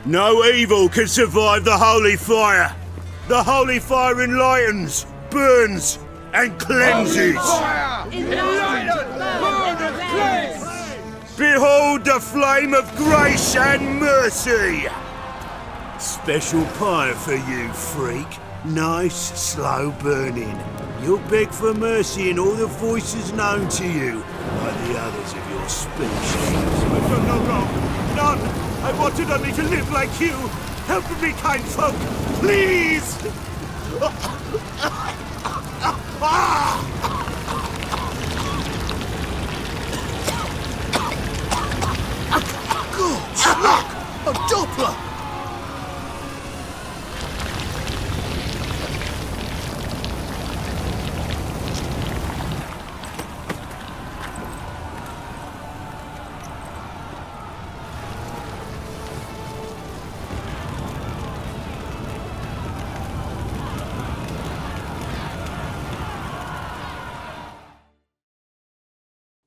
No evil can survive the holy fire. The holy fire enlightens, burns, and cleanses. Behold the flame of grace and mercy. Special pyre for you, freak. Nice, slow burning. You'll beg for mercy in all the voices known to you, like the others of your species. I've done no wrong. None. I wanted only to live like you. Help me, kind folk, please! Gosh, look! A Doppler!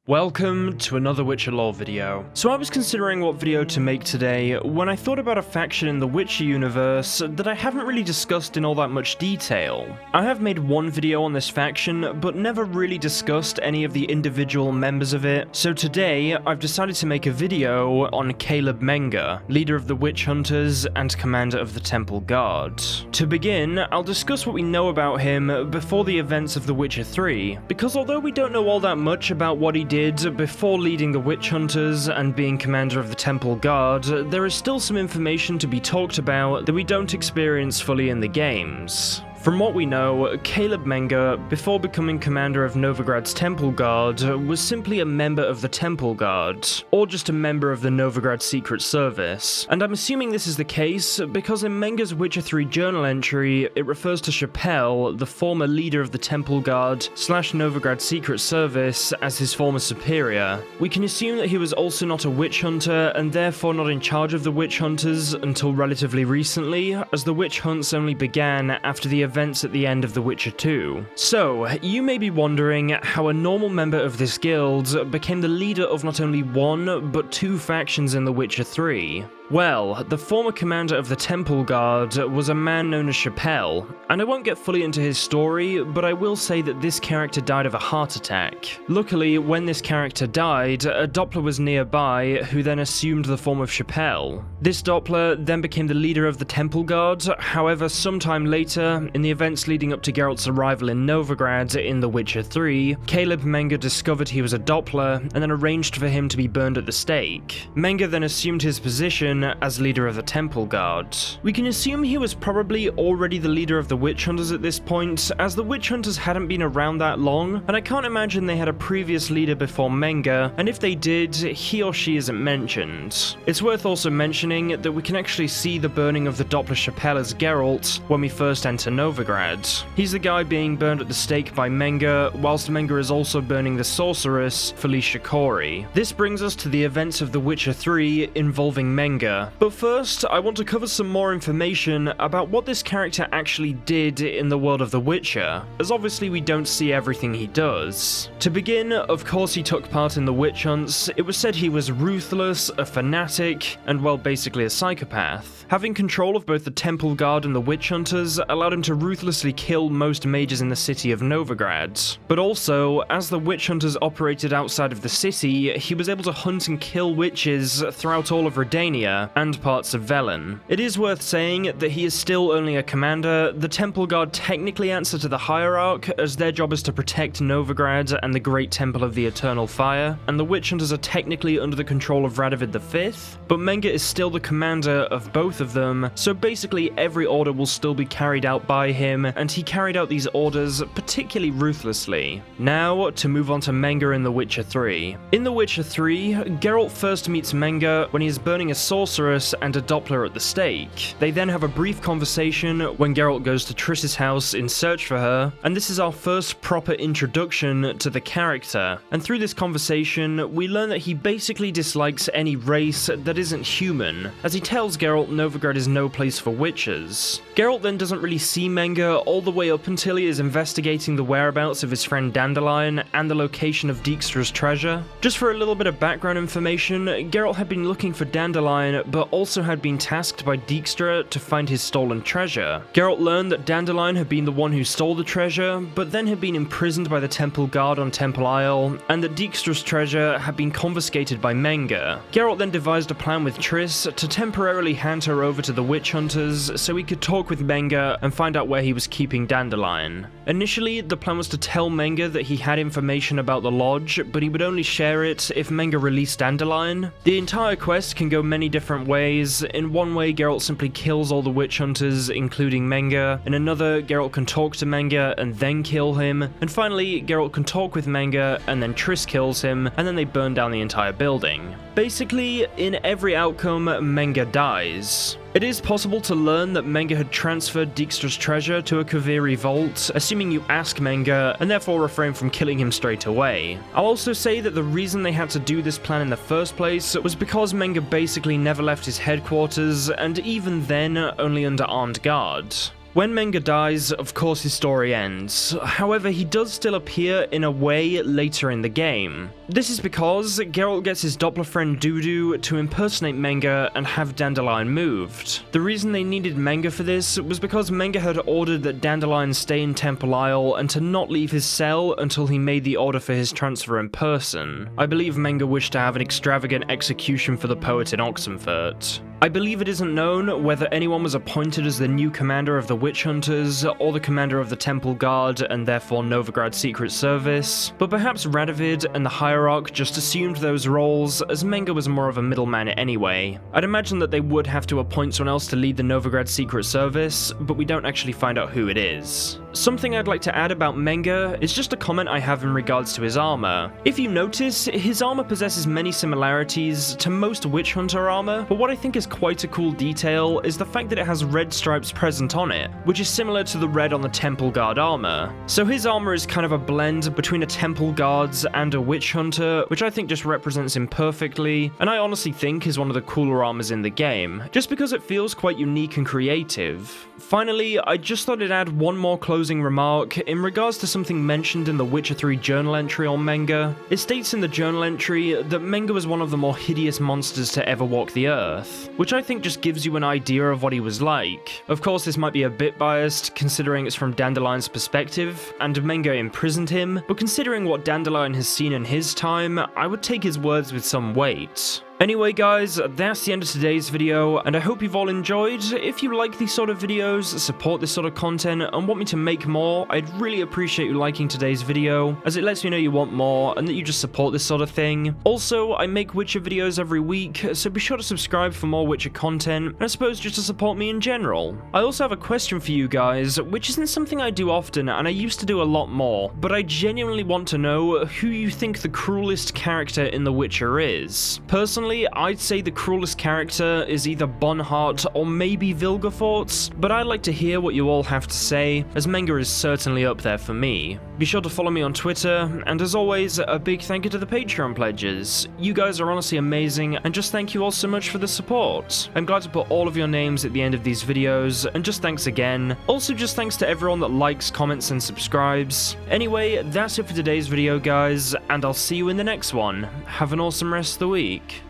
Welcome to another Witcher lore video. So I was considering what video to make today when I thought about a faction in the Witcher universe that I haven't really discussed in all that much detail. I have made one video on this faction, but never really discussed any of the individual members of it, so today I've decided to make a video on Caleb Menge, leader of the Witch Hunters and commander of the Temple Guard. To begin, I'll discuss what we know about him before the events of The Witcher 3, because although we don't know all that much about what he did before leading the Witch Hunters and being commander of the Temple Guard, there is still some information to be talked about that we don't experience fully in the games. From what we know, Caleb Menge, before becoming commander of Novigrad's Temple Guard, was simply a member of the Temple Guard, or just a member of the Novigrad Secret Service. And I'm assuming this is the case because in Menge's Witcher 3 journal entry, it refers to Chappelle, the former leader of the Temple Guard / Novigrad Secret Service, as his former superior. We can assume that he was also not a witch hunter and therefore not in charge of the witch hunters until relatively recently, as the witch hunts only began after the events at the end of The Witcher 2. So, you may be wondering how a normal member of this guild became the leader of not only one, but two factions in The Witcher 3. Well, the former commander of the Temple Guard was a man known as Chappelle, and I won't get fully into his story, but I will say that this character died of a heart attack. Luckily, when this character died, a Doppler was nearby who then assumed the form of Chappelle. This Doppler then became the leader of the Temple Guard, however sometime later, in the events leading up to Geralt's arrival in Novigrad in The Witcher 3, Caleb Menge discovered he was a Doppler and then arranged for him to be burned at the stake. Menge then assumed his position as leader of the Temple Guard. We can assume he was probably already the leader of the Witch Hunters at this point, as the Witch Hunters hadn't been around that long, and I can't imagine they had a previous leader before Menge, and if they did, he or she isn't mentioned. It's worth also mentioning that we can actually see the burning of the Doppler Chappelle as Geralt when we first enter Novigrad. He's the guy being burned at the stake by Menge, whilst Menge is also burning the sorceress, Felicia Corey. This brings us to the events of The Witcher 3 involving Menge. But first, I want to cover some more information about what this character actually did in the world of The Witcher, as obviously we don't see everything he does. To begin, of course he took part in the witch hunts. It was said he was ruthless, a fanatic, and well, basically a psychopath. Having control of both the Temple Guard and the Witch Hunters allowed him to ruthlessly kill most mages in the city of Novigrad. But also, as the Witch Hunters operated outside of the city, he was able to hunt and kill witches throughout all of Redania and parts of Velen. It is worth saying that he is still only a commander. The Temple Guard technically answer to the Hierarch, as their job is to protect Novigrad and the Great Temple of the Eternal Fire, and the Witch Hunters are technically under the control of Radovid V, but Menge is still the commander of both of them, so basically every order will still be carried out by him, and he carried out these orders particularly ruthlessly. Now, to move on to Menge in The Witcher 3. In The Witcher 3, Geralt first meets Menge when he is burning a sorceress and a Doppler at the stake. They then have a brief conversation when Geralt goes to Triss's house in search for her, and this is our first proper introduction to the character. And through this conversation, we learn that he basically dislikes any race that isn't human, as he tells Geralt Novigrad is no place for witches. Geralt then doesn't really see Menge all the way up until he is investigating the whereabouts of his friend Dandelion and the location of Dijkstra's treasure. Just for a little bit of background information, Geralt had been looking for Dandelion, but also had been tasked by Dijkstra to find his stolen treasure. Geralt learned that Dandelion had been the one who stole the treasure, but then had been imprisoned by the Temple Guard on Temple Isle, and that Dijkstra's treasure had been confiscated by Menge. Geralt then devised a plan with Triss to temporarily hand her over to the witch hunters so he could talk with Menge and find out where he was keeping Dandelion. Initially, the plan was to tell Menge that he had information about the lodge, but he would only share it if Menge released Dandelion. The entire quest can go many different ways. In one way, Geralt simply kills all the witch hunters, including Menge. In another, Geralt can talk to Menge and then kill him. And finally, Geralt can talk with Menge and then Triss kills him, and then they burn down the entire building. Basically, in every outcome, Menge dies. It is possible to learn that Menge had transferred Dijkstra's treasure to a Kaviri vault, assuming you ask Menge, and therefore refrain from killing him straight away. I'll also say that the reason they had to do this plan in the first place was because Menge basically never left his headquarters, and even then, only under armed guard. When Menge dies, of course his story ends. However, he does still appear in a way later in the game. This is because Geralt gets his Doppler friend Dudu to impersonate Menge and have Dandelion moved. The reason they needed Menge for this was because Menge had ordered that Dandelion stay in Temple Isle and to not leave his cell until he made the order for his transfer in person. I believe Menge wished to have an extravagant execution for the poet in Oxenfurt. I believe it isn't known whether anyone was appointed as the new commander of the Witch Hunters, or the commander of the Temple Guard and therefore Novigrad's Secret Service, but perhaps Radovid and the Hierarch just assumed those roles, as Menge was more of a middleman anyway. I'd imagine that they would have to appoint someone else to lead the Novigrad Secret Service, but we don't actually find out who it is. Something I'd like to add about Menge is just a comment I have in regards to his armor. If you notice, his armor possesses many similarities to most Witch Hunter armor, but what I think is quite a cool detail is the fact that it has red stripes present on it, which is similar to the red on the Temple Guard armor. So his armor is kind of a blend between a Temple Guard's and a Witch Hunter, which I think just represents him perfectly, and I honestly think is one of the cooler armors in the game, just because it feels quite unique and creative. Finally, I just thought I'd add one more closing remark in regards to something mentioned in the Witcher 3 journal entry on Menge. It states in the journal entry that Menge was one of the more hideous monsters to ever walk the earth, which I think just gives you an idea of what he was like. Of course, this might be a bit biased, considering it's from Dandelion's perspective, and Menge imprisoned him, but considering what Dandelion has seen in his time, I would take his words with some weight. Anyway guys, that's the end of today's video, and I hope you've all enjoyed. If you like these sort of videos, support this sort of content, and want me to make more, I'd really appreciate you liking today's video, as it lets me know you want more, and that you just support this sort of thing. Also, I make Witcher videos every week, so be sure to subscribe for more Witcher content, and I suppose just to support me in general. I also have a question for you guys, which isn't something I do often, and I used to do a lot more, but I genuinely want to know who you think the cruelest character in The Witcher is. Personally, I'd say the cruelest character is either Bonhart or maybe Vilgefortz, but I'd like to hear what you all have to say, as Menge is certainly up there for me. Be sure to follow me on Twitter, and as always, a big thank you to the Patreon pledges. You guys are honestly amazing, and just thank you all so much for the support. I'm glad to put all of your names at the end of these videos, and just thanks again. Also, just thanks to everyone that likes, comments, and subscribes. Anyway, that's it for today's video, guys, and I'll see you in the next one. Have an awesome rest of the week.